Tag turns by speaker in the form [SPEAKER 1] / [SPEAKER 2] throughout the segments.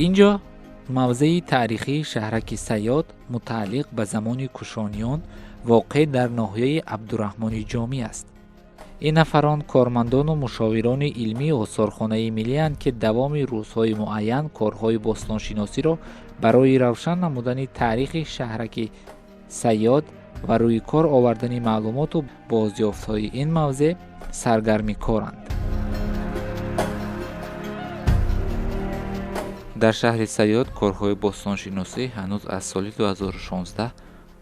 [SPEAKER 1] اینجا موضع تاریخی شهرک صیاد متعلق به زمان کوشانیان واقع در ناحیه عبدالرحمن جامی است. این نفران کارمندان و مشاوران علمی آثارخانه ملی اند که دوام روزهای معین کارهای باستانشناسی را برای روشن نمودن تاریخ شهرک صیاد و روی کار آوردن معلومات و بازیافت‌های این موضع سرگرمی کارند. در شهر صیاد کارهای باستانشناسی هنوز از سال 2016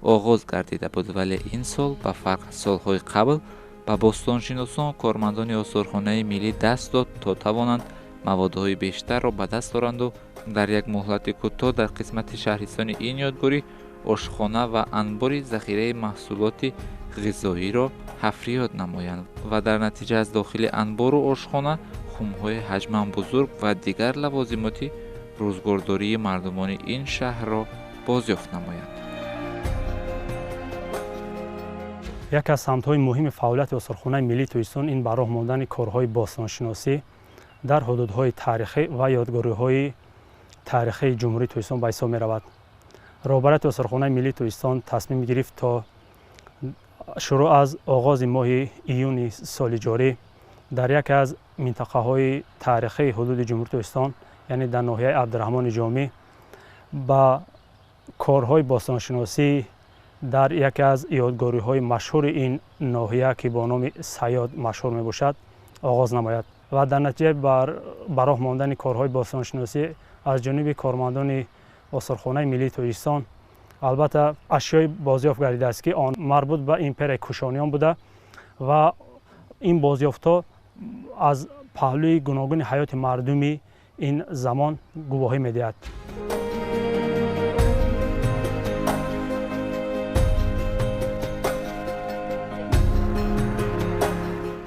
[SPEAKER 1] آغاز گردیده بود، ولی این سال به فرق از سالهای قبل به باستانشناسان و کارمندان آثارخانه ملی دست داد تا توانند موادهای بیشتر را به دست آورند و در یک مهلت کوتاه در قسمت شهرستان این یادگاری آشخانه و انبار ذخیره محصولات غذایی را حفریات نمایند و در نتیجه از داخل انبار و آشخانه خم‌های حجم بزرگ و دیگر لوازماتی روزگارداری مردمان این شهر را بازیافت نمایند.
[SPEAKER 2] یک از سمت‌های مهم فعالیت آثارخانه ملی تویستان این به راه ماندن کارهای باستانشناسی در حدودهای تاریخی و یادگاری‌های تاریخی جمهوری تویستان به حساب می‌رود. رهبرت آثارخانه ملی تویستان تصمیم گرفت تا شروع از آغاز ماه ایون سال جاری در یک از منطقه‌های تاریخی حدود جمهوری تویستان یعنی در ناحیه عبدالرحمن جامی با کارهای باستانشناسی در یک از یادگاری‌های مشهور این ناحیه که با نام صیاد مشهور میباشد آغاز نماید و در نتیجه بر راه ماندن کارهای باستانشناسی از جانب کارمندان آثارخانه ملی تویستان البته اشیای بازیافت گردیده است که آن مربوط به امپرای کوشانیان بوده و این بازیافت‌ها از پهلوی گوناگون حیات مردمی این زمان گواهی می‌دهد.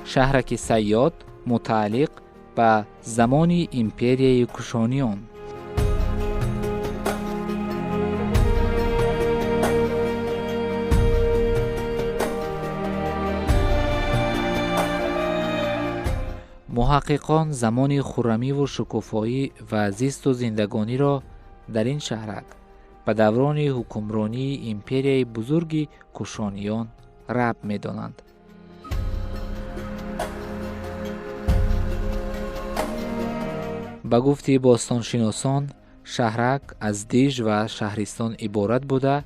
[SPEAKER 1] شهرک صیاد متعلق به زمان امپریای کوشانیان. محققان زمان خرمی و شکوفایی و زیست و زندگانی را در این شهرک به دوران حکمرانی امپریای بزرگ کوشانیان ربط می‌دانند. به گفته باستانشناسان شهرک از دیژ و شهرستان عبارت بوده.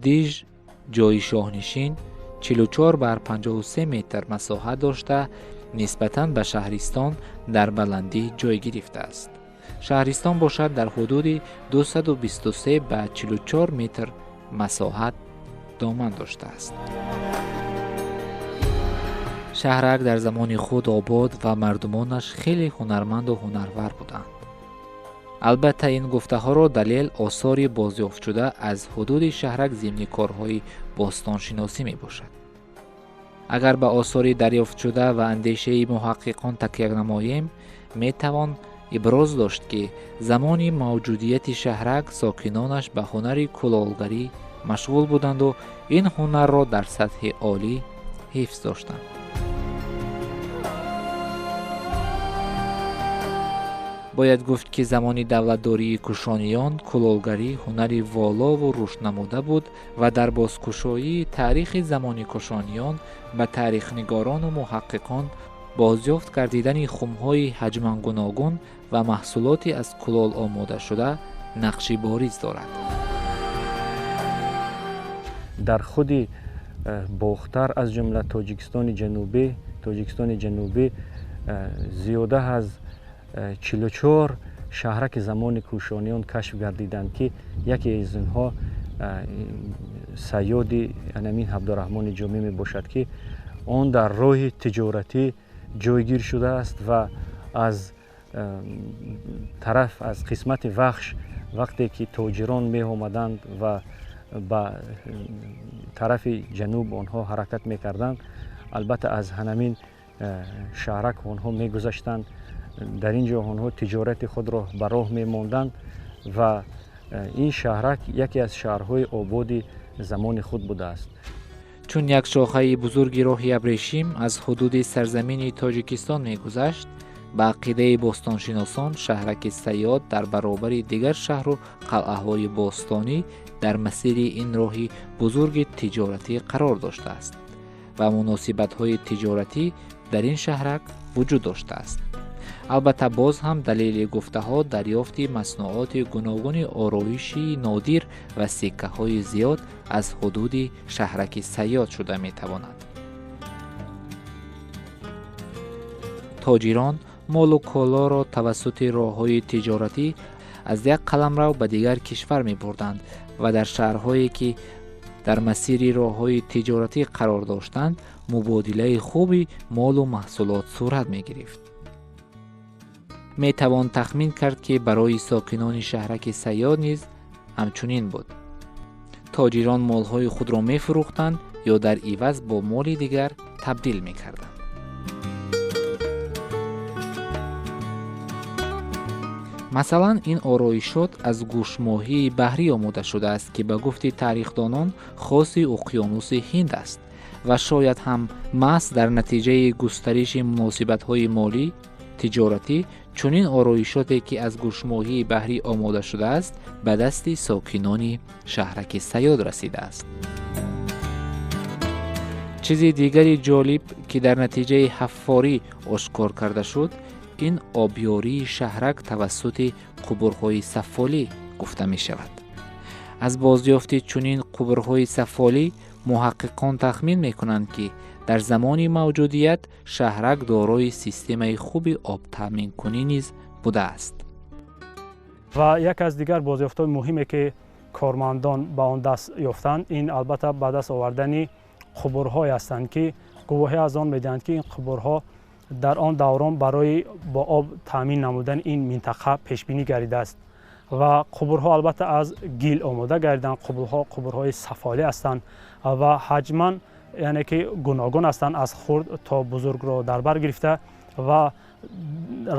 [SPEAKER 1] دیژ جای شاهنشین 44 بر 53 متر مساحت داشته نسبتاً به شهرستان در بلندی جای گرفته است. شهرستان باشد در حدود 223 به 44 متر مساحت دامن داشته است. شهرک در زمان خود آباد و مردمانش خیلی هنرمند و هنرور بودند. البته این گفته ها را دلیل آثار بازیافت شده از حدود شهرک ضمن کارهای باستانشناسی می باشد. اگر به آثار دریافت شده و اندیشه محققان تکیه نماییم می توان ابراز داشت که زمان موجودیت شهرک ساکنانش به هنر کلالگری مشغول بودند و این هنر را در سطح عالی حفظ داشتند. باید گفت که زمان دولتداری کوشانیان کلالگری هنری والا و رشد نموده بود و در بازگشایی تاریخ زمان کوشانیان به تاریخ‌نگاران و محققان بازیافت گردیدن خم‌های حجم گوناگون و محصولاتی از کلال آماده شده نقشی بارز دارد.
[SPEAKER 2] در خود باختر از جمله تاجیکستان جنوبی زیاده از 44 شهرک زمان کوشانیان کشف گردیدند که یکی از اینها صیاد امین عبدالرحمن جامی می باشد که آن در راه تجارتی جایگیر شده است و از طرف از قسمت وخش وقتی که تاجران می آمدند و به طرف جنوب آنها حرکت می کردند البته از همین شهرک آنها می گذشتند. در اینجا آنها تجارت خود را به راه می ماندند و این شهرک یکی از شهرهای آباد زمان خود بوده است.
[SPEAKER 1] چون یک شاخه بزرگی راه ابریشم از حدود سرزمین تاجیکستان می گذشت ба ақидаи бостоншиносон шаҳраки Саёд дар баробари дигар шаҳру қалъаҳои бостонӣ дар масири ин роҳи бузурги тиҷоратӣ қарор доштааст ва муносибатҳои тиҷоратӣ дар ин шаҳрак вуҷуд доштааст. албатта боз ҳам далели гуфтаҳо дарёфти маснуоти гуногуни ороиши нодир ва сиккаҳои зиёд аз ҳудуди шаҳраки Саёд шуда метавонад. тоҷирон молу колоро тавассути роҳҳои тиҷоратӣ аз як қаламрав ба дигар кишвар мебурданд ва дар шаҳрҳое ки дар масири роҳҳои тиҷоратӣ қарор доштанд мубодилаи хуби молу маҳсулот сурат мегирифт. метавон тахмин кард ки барои сокинони шаҳраки Саёд низ ҳамчунин буд. тоҷирон молҳои худро мефурӯхтанд ё дар иваз бо моли дигар табдил мекарданд. масалан ин ороишот аз гӯшмоҳии баҳрӣ омода шудааст ки ба гуфти таърихдонон хоси уқёнуси Ҳинд аст ва шояд ҳам маҳз дар натиҷаи густариши муносибатҳои молӣ тиҷоратӣ чунин ороишоте ки аз гӯшмоҳии баҳрӣ омода шудааст ба дасти сокинони шаҳраки Саёд расидааст. чизи дигари ҷолиб ки дар натиҷаи ҳаффорӣ ошкор карда шуд ин обёрии шаҳрак тавассути қубурҳои сафолӣ гуфта мешавад. аз бозёфти чунин қубурҳои сафолӣ муҳаққиқон тахмин мекунанд ки дар замони мавҷудият шаҳрак дорои системаи хуби обтаъминкунӣ низ будааст.
[SPEAKER 2] ва як аз дигар бозёфтҳои муҳиме ки кормандон ба он даст ёфтанд ин албатта ба даст овардани қубурҳое ҳастанд ки гувоҳӣ аз он медиҳанд ки ин қубурҳо дар он даврон барои бо об таъмин намудани ин минтақа пешбинӣ гардидааст ва қубурҳо албатта аз гил омода гардиданд. қубурҳои сафолӣ ҳастанд ва ҳаҷман яъне ки гуногун ҳастанд, аз хурд то бузургро дар бар гирифта ва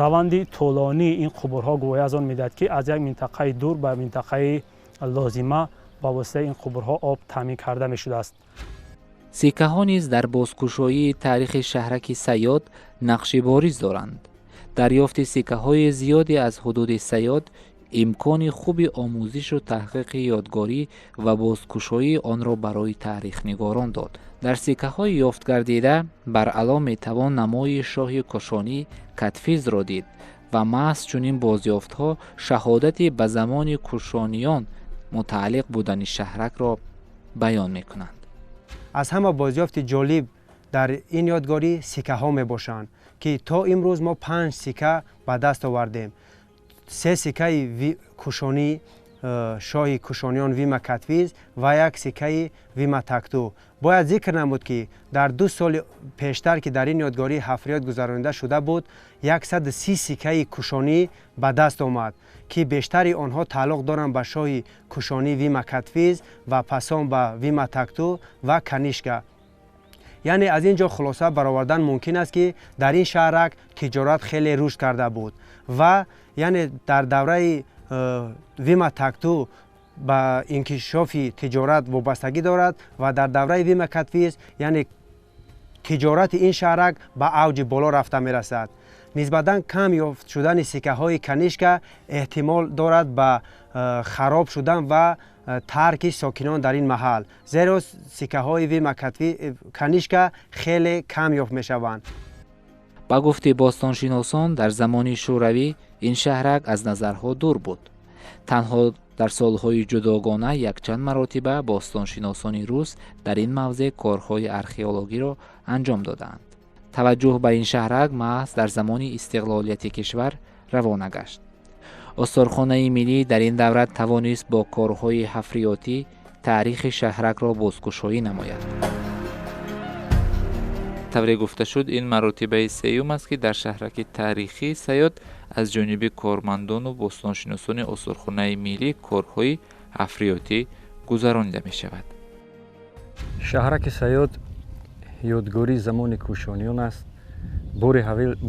[SPEAKER 2] раванди тӯлонии ин қубурҳо гувоҳӣ аз он медиҳад ки аз як минтақаи дур ба минтақаи лозима ба воситаи ин қубурҳо об таъмин карда мешудааст.
[SPEAKER 1] сиккаҳо низ дар бозкушоии таърихи шаҳраки Саёд нақши бориз доранд. дарёфти сиккаҳои зиёде аз ҳудуди Саёд имкони хуби омӯзишу таҳқиқи ёдгорӣ ва бозкушоии онро барои таърихнигорон дод. дар сиккаҳои ёфтгардида баръало метавон намои шоҳи кушонӣ Катфизро дид ва маҳз чунин бозёфтҳо шаҳодати ба замони кушониён мутааллиқ будани шаҳракро баён мекунанд.
[SPEAKER 3] аз ҳама бозёфти ҷолиб дар ин ёдгорӣ сиккаҳо мебошанд ки то имрӯз мо 5 сикка ба даст овардем. 3 сиккаи кушонӣ шоҳи кушониён Вима Катфиз ва 1 сиккаи Вима Такту. бояд зикр намуд ки дар 2 соли пештар ки дар ин ёдгории ҳафриёд гузаронида шуда буд 130 сиккаи кушонӣ ба даст омад ки бештари онҳо тааллуқ доранд ба шоҳи кушонӣ Вима Катфиз ва пасон ба Вима Такту ва Канишка. яъне аз ин ҷо хулоса баровардан мумкин аст ки дар ин шаҳрак тиҷорат хеле рушд карда буд ва яъне дар давраи Вима Такту ба инкишофи тиҷорат вобастагӣ дорад ва дар давраи Вима Катфиз яъне тиҷорати ин шаҳрак ба авҷи боло рафта мерасад. нисбатан кам ёфт шудани сиккаҳои Канишка эҳтимол дорад ба хароб шудан ва тарки сокинон дар ин маҳал, зеро сиккаҳои Вима Канишка хеле кам ёфт мешаванд.
[SPEAKER 1] ба гуфти бостоншиносон дар замони шӯравӣ ин шаҳрак аз назарҳо дур буд. танҳо дар солҳои ҷудогона якчанд маротиба бостоншиносони рус дар ин мавзеъ корҳои археологиро анҷом доданд. таваҷҷӯҳ ба ин шаҳрак маҳз дар замони истиқлолияти кишвар равона гашт. осторхонаи миллӣ дар ин давра тавонист бо корҳои ҳафриётӣ таърихи шаҳракро бозкушоӣ намояд. тавре гуфта шуд ин маротибаи сеюм аст ки дар шаҳраки таърихии Саёд аз ҷониби кормандону бостоншиносони осторхонаи миллӣ корҳои ҳафриётӣ гузаронида мешавад.
[SPEAKER 4] шаҳраки Саёд ёдгории замони кушониён аст.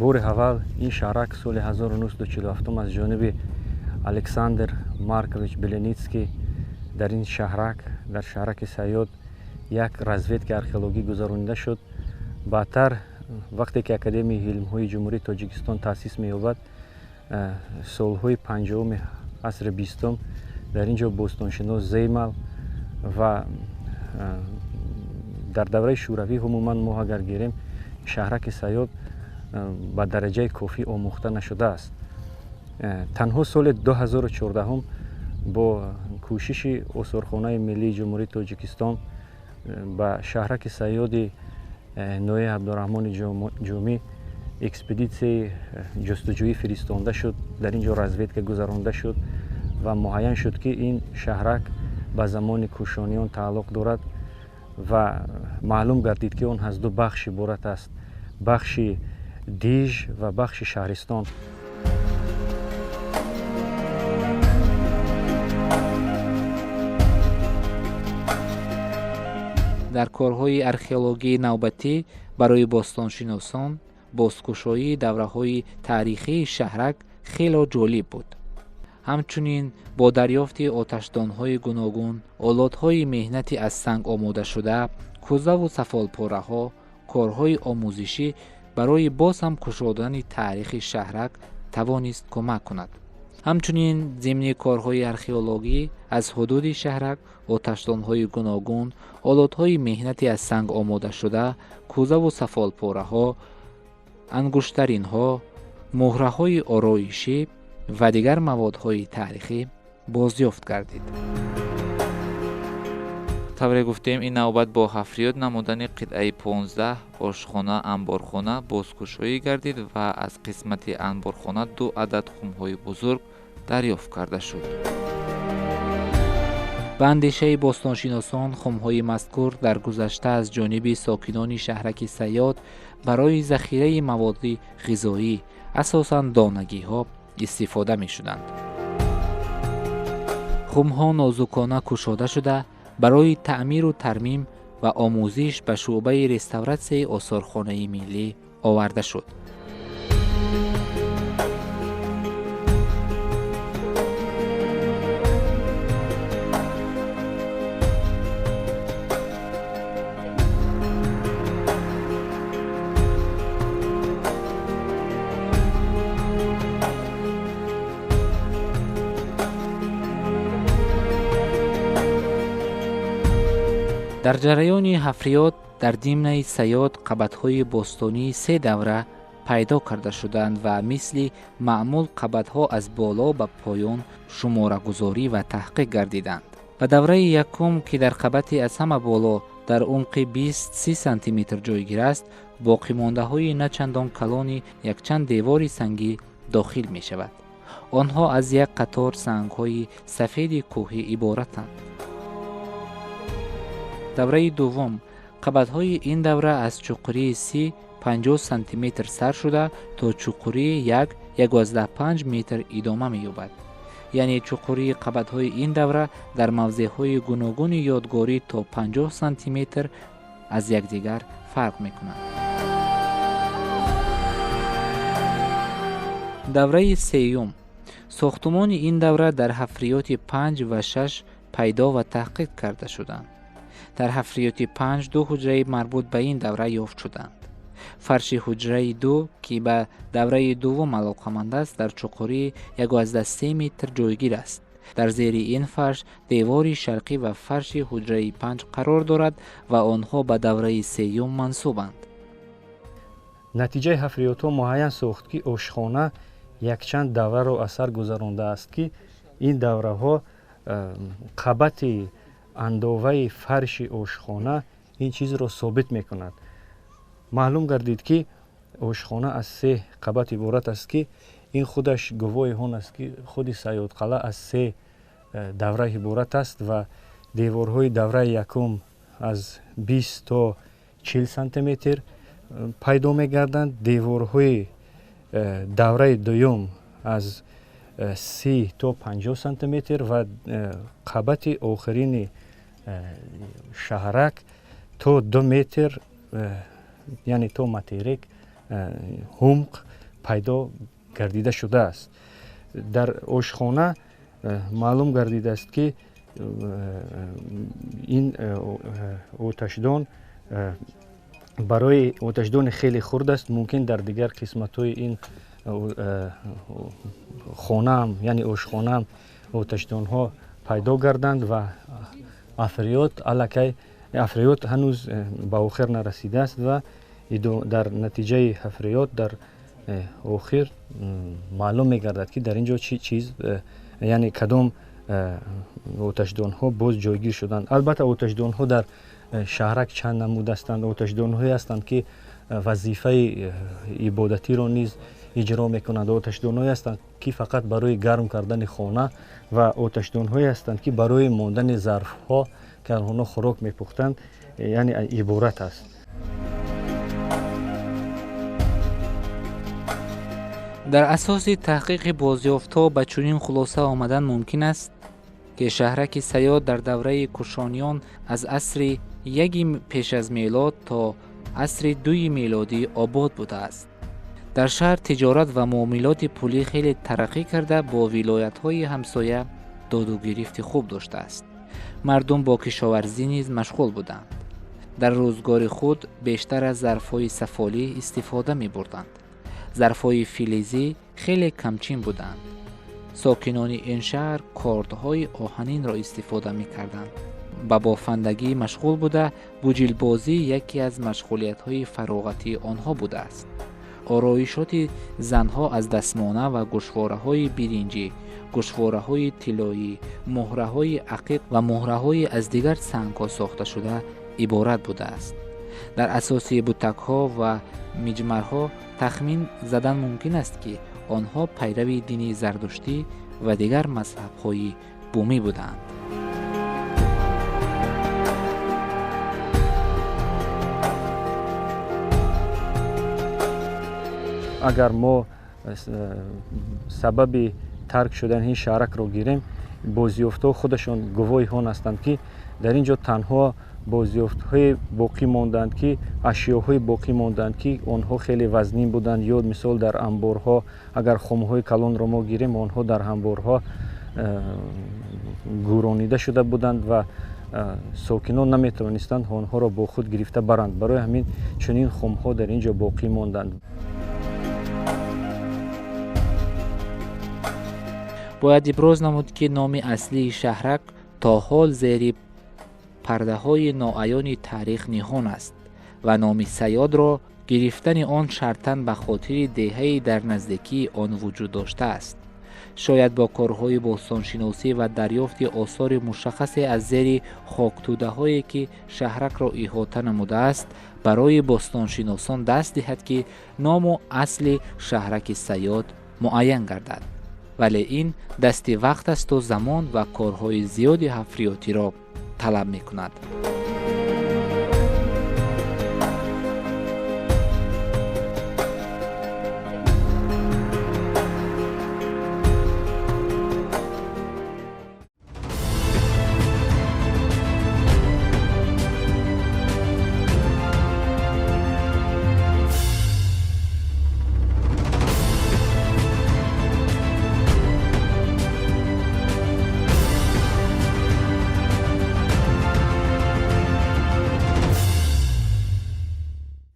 [SPEAKER 4] бори аввал ин шаҳрак соли 1947 аз ҷониби Александр Маркович Беленицкий дар ин шаҳрак, дар шаҳраки Саёд як разведкаи археологӣ гузаронида шуд. баъдтар вақте ки академияи илмҳои ҷумҳурии тоҷикистон таъсис меёбад, солҳои 50-уми асри 20 дар ин ҷо бостоншинос Зеймал ва дар давраи шӯравӣ умуман мо агар гирем шаҳраки Сайёд ба дараҷаи кофӣ омӯхта нашудааст. танҳо соли 2014 бо кӯшиши осорхонаи миллии ҷумҳурии тоҷикистон ба шаҳраки Сайёди нои Абдураҳмони ҷомӣ экспедитсияи ҷустуҷӯӣ фиристонда шуд, дар ин ҷо разведка гузаронда шуд ва муайян шуд ки ин шаҳрак ба замони кушониён тааллуқ дорад ва маълум гардид ки он аз ду бахш иборат аст: бахши Диж ва бахши Шаҳристон.
[SPEAKER 1] дар корҳои археологии навбатӣ барои бостоншиносон бозкушоии давраҳои таърихии шаҳрак хело ҷолиб буд. ҳамчунин бо дарёфти оташдонҳои гуногун, олотҳои меҳнати аз санг омодашуда, кӯзаву сафолпораҳо, корҳои омӯзишӣ барои боз ҳам кушодани таърихи шаҳрак тавонист кӯмак кунад. ҳамчунин зимни корҳои археологӣ аз ҳудуди шаҳрак оташдонҳои гуногун, олотҳои меҳнати аз санг омодашуда, кӯзаву сафолпораҳо, ангуштаринҳо, муҳраҳои ороишӣ ва дигар маводҳои таърихӣ бозёфт гардид. тавре гуфтем, ин навбат бо ҳафриёд намудани қитъаи 15 ошхона, анборхона бозкушоӣ гардид ва аз қисмати анборхона 2 адад хумҳои бузург дарёфт карда шуд. ба андешаи бостоншиносон хумҳои мазкур дар гузашта аз ҷониби сокинони шаҳраки Сайёд барои захираи маводи ғизоӣ, асосан донагиҳо, истифода мешуданд. хумҳо нозукона кушода шуда барои таъмиру тармим ва омӯзиш ба шуъбаи реставратсияи осорхонаи миллӣ оварда шуд. дар ҷараёни ҳафриёд дар димнаи Сайёд қабатҳои бостонии 3 давра пайдо карда шуданд ва мисли маъмул қабатҳо аз боло ба поён шуморагузорӣ ва таҳқиқ гардиданд. ба давраи якум, ки дар қабати аз ҳама боло дар умқи 20-30 сантиметр ҷойгир аст, боқимондаҳои начандон калони якчанд девори сангӣ дохил мешавад. онҳо аз як қатор сангҳои сафеди кӯҳӣ иборатанд. давраи дуввум, қабатҳои ин давра аз чуқурии 30-50 сантиметр сар шуда то чуқурии 1-1.5 метр идома меёбад. яъне чуқурии қабатҳои ин давра дар мавзеъҳои гуногуни ёдгорӣ то 50 сантиметр аз якдигар фарқ мекунанд. давраи сеюм, сохтумони ин давра дар ҳафриёти 5 ва 6 пайдо ва таҳқиқ карда шуданд. дар ҳафриёти 5 2 ҳуҷраи марбут ба ин давра ёфт шуданд. фарши ҳуҷраи 2, ки ба давраи дуввум алоқаманд аст, дар чуқурии 1.3 метр ҷойгир аст. дар зери ин фарш девори шарқӣ ва фарши ҳуҷраи 5 қарор дорад ва онҳо ба давраи сеюм мансубанд.
[SPEAKER 4] натиҷаи ҳафриётҳо муайян сохт, ки ошхона якчанд давраро аз сар гузарондааст, ки ин давраҳо қабати андоваи фарши ошхона ин чизро собит мекунад. маълум гардид, ки ошхона аз 3 қабат иборат аст, ки ин худаш гувоҳи он аст, ки худи Сайёдқалъа аз 3 давра иборат аст ва деворҳои давраи якум аз 20 то 40 сантиметр пайдо мегарданд. деворҳои давраи дуюм аз 30 то 50 сантиметр ва қабати охирини шаҳрак то 2 метр, яъне то материк ҳумқ пайдо гардида шудааст. дар ошхона маълум гардидааст, ки ин оташдон барои оташдони хеле хурд аст. Мумкин дар дигар қисматҳои ин хонаам, яъне ошхонаам оташдонҳо пайдо гарданд ва африёд аллакай африёд ҳанӯз ба охир нарасидааст ва дар натиҷаи африёд дар охир маълум мегардад ки дар ин ҷо чӣ чиз яъне кадом оташдонҳо боз ҷойгир шуданд. Албатта оташдонҳо дар шаҳрак чанд намуд ҳастанд. Оташдонҳое ҳастанд ки вазифаи ибодатиро низ иҷро мекунанд. Оташдонҳое ҳастанд ки фақат барои гарм кардани хона ва оташдонҳое ҳастанд ки барои мондани зарфҳо ки онҳо хӯрок мепухтанд яъне иборат аст.
[SPEAKER 1] дар асоси таҳқиқи бозёфтҳо ба чунин хулоса омадан мумкин аст ки шаҳраки Сайёд дар давраи кушониён аз асри 1 пеш аз мелод то асри 2 мелодӣ обод будааст. дар шаҳр тиҷорат ва муомилоти пулӣ хеле тараққӣ карда бо вилоятҳои ҳамсоя доду гирифти хуб доштааст. мардум бо кишоварзӣ низ машғул буданд. дар рӯзгори худ бештар аз зарфҳои сафолӣ истифода мебурданд. зарфҳои филизӣ хеле камчин буданд. сокинони ин шаҳр кордҳои оҳанинро истифода мекарданд. ба бофандагӣ машғул буда буҷилбозӣ яке аз машғулиятҳои фароғатии онҳо будааст. ороишоти занҳо аз дастмона ва гӯшвораҳои биринҷӣ, гӯшвораҳои тиллоӣ, муҳраҳои ақиқ ва муҳраҳои аз дигар сангҳо сохта шуда иборат будааст. дар асоси бутакҳо ва миҷмарҳо тахмин задан мумкин аст ки онҳо пайрави дини зардуштӣ ва дигар мазҳабҳои бумӣ буданд.
[SPEAKER 4] агар мо сабаби тарк шудани ин шаҳракро гирем, бозёфтҳо худашон гувоҳи он ҳастанд ки дар ин ҷо танҳо бозёфтҳои боқӣ монданд ки ашёҳои боқӣ монданд ки онҳо хеле вазнин буданд. ё мисол дар амборҳо агар хумҳои калонро мо гирем, онҳо дар амборҳо гӯронида шуда буданд ва сокинон наметавонистанд онҳоро бо худ гирифта баранд. барои ҳамин чунин хумҳо дар ин ҷо боқӣ монданд.
[SPEAKER 1] бояд иброз намуд ки номи аслии шаҳрак то ҳол зери пардаҳои ноаёни таърих ниҳон аст ва номи Сайёдро гирифтани он шартан ба хотири деҳаи дар наздикии он вуҷуд доштааст. шояд бо корҳои бостоншиносӣ ва дарёфти осори мушаххасе аз зери хоктӯдаҳое ки шаҳракро иҳота намудааст, барои бостоншиносон даст диҳад ки ному асли шаҳраки Сайёд муайян гардад. вале ин дасти вақт асту замон ва корҳои зиёди ҳафриётиро талаб мекунад.